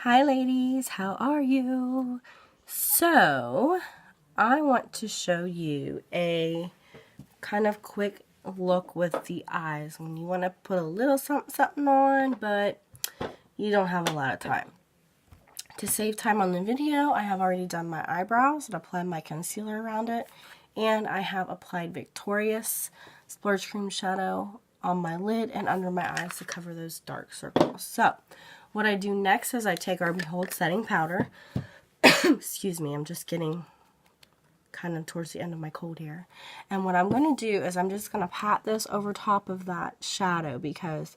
Hi ladies, how are you? So, I want to show you a kind of quick look with the eyes when you want to put a little something on, but you don't have a lot of time. To save time on the video, I have already done my eyebrows and applied my concealer around it, and I have applied Victorious Splurge Cream Shadow on my lid and under my eyes to cover those dark circles. So, what I do next is I take our Behold Setting Powder. Excuse me, I'm just getting kind of towards the end of my cold here. And what I'm going to do is I'm just going to pat this over top of that shadow because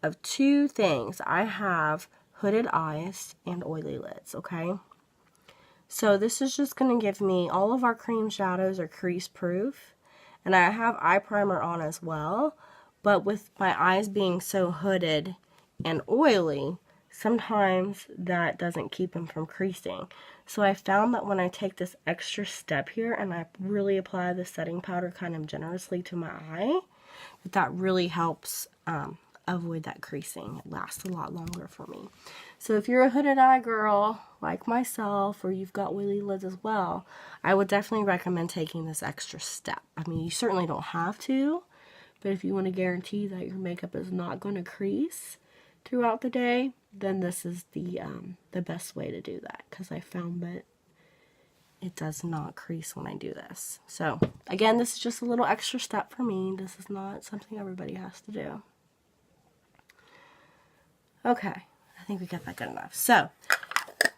of two things. I have hooded eyes and oily lids, okay? So this is just going to give me, all of our cream shadows are crease proof. And I have eye primer on as well. But with my eyes being so hooded and oily, sometimes that doesn't keep them from creasing. So I found that when I take this extra step here and I really apply the setting powder kind of generously to my eye, that really helps avoid that creasing. It lasts a lot longer for me. So if you're a hooded eye girl like myself, or you've got oily lids as well, I would definitely recommend taking this extra step. I mean, you certainly don't have to, but if you want to guarantee that your makeup is not going to crease throughout the day, then this is the best way to do that, because I found that it does not crease when I do this. So again, this is just a little extra step for me. This is not something everybody has to do. Okay, I think we got that good enough. So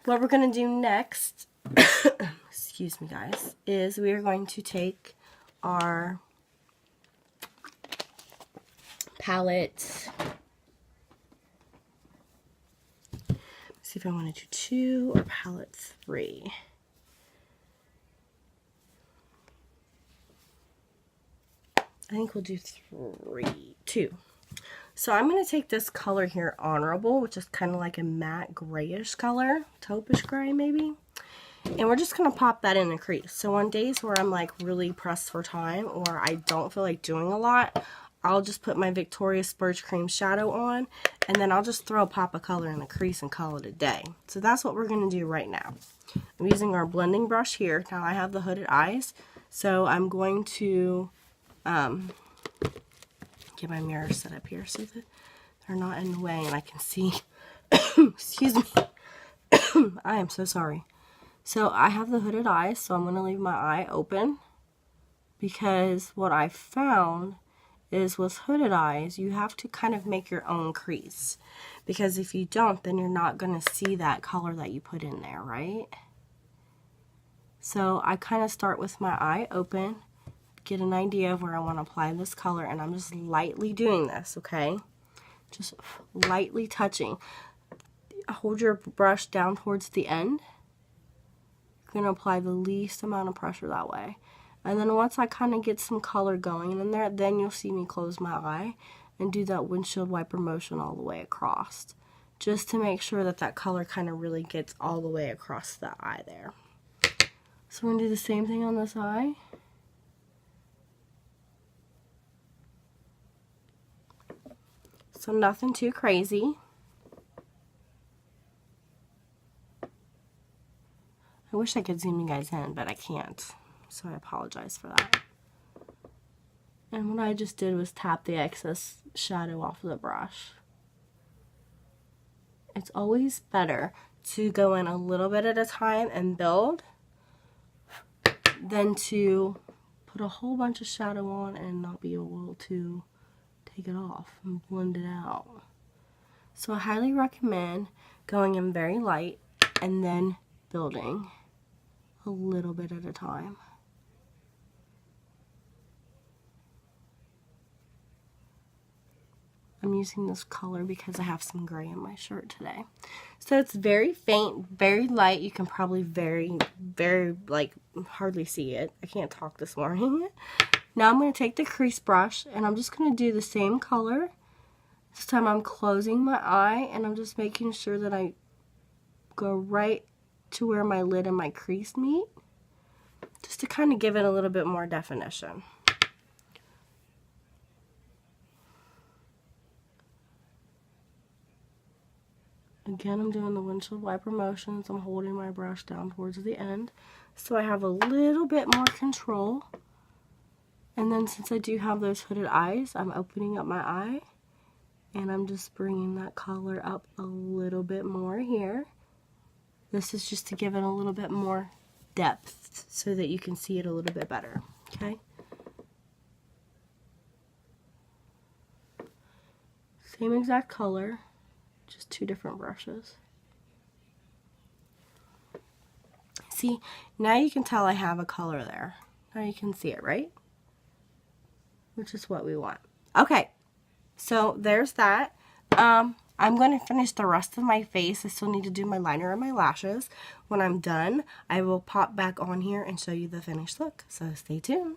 what we're going to do next, excuse me guys, is we are going to take our palette. See if I want to do 2 or palette 3. I think we'll do 2. So I'm going to take this color here, Honorable, which is kind of like a matte grayish color, taupish gray maybe. And we're just going to pop that in a crease. So on days where I'm like really pressed for time or I don't feel like doing a lot, I'll just put my Victorious Splurge Cream Shadow on, and then I'll just throw a pop of color in the crease and call it a day. So that's what we're going to do right now. I'm using our blending brush here. Now I have the hooded eyes, so I'm going to get my mirror set up here so that they're not in the way and I can see. Excuse me. I am so sorry. So I have the hooded eyes, so I'm going to leave my eye open, because what I found is with hooded eyes, you have to kind of make your own crease, because if you don't, then you're not going to see that color that you put in there, right? So I kind of start with my eye open, get an idea of where I want to apply this color, and I'm just lightly doing this, okay? Just lightly touching. Hold your brush down towards the end. You're going to apply the least amount of pressure that way. And then once I kind of get some color going in there, then you'll see me close my eye and do that windshield wiper motion all the way across, just to make sure that that color kind of really gets all the way across the eye there. So we're going to do the same thing on this eye. So nothing too crazy. I wish I could zoom you guys in, but I can't. So I apologize for that. And what I just did was tap the excess shadow off of the brush. It's always better to go in a little bit at a time and build than to put a whole bunch of shadow on and not be able to take it off and blend it out. So I highly recommend going in very light and then building a little bit at a time. I'm using this color because I have some gray in my shirt today. So it's very faint, very light. You can probably very, like, hardly see it. I can't talk this morning. Now I'm going to take the crease brush and I'm just going to do the same color. This time I'm closing my eye and I'm just making sure that I go right to where my lid and my crease meet, just to kind of give it a little bit more definition. Again, I'm doing the windshield wiper motions. I'm holding my brush down towards the end, so I have a little bit more control. And then since I do have those hooded eyes, I'm opening up my eye, and I'm just bringing that color up a little bit more here. This is just to give it a little bit more depth so that you can see it a little bit better, okay? Same exact color, just two different brushes. See, now you can tell I have a color there. Now you can see it, right? Which is what we want. Okay, so there's that. I'm going to finish the rest of my face. I still need to do my liner and my lashes. When I'm done, I will pop back on here and show you the finished look. So stay tuned.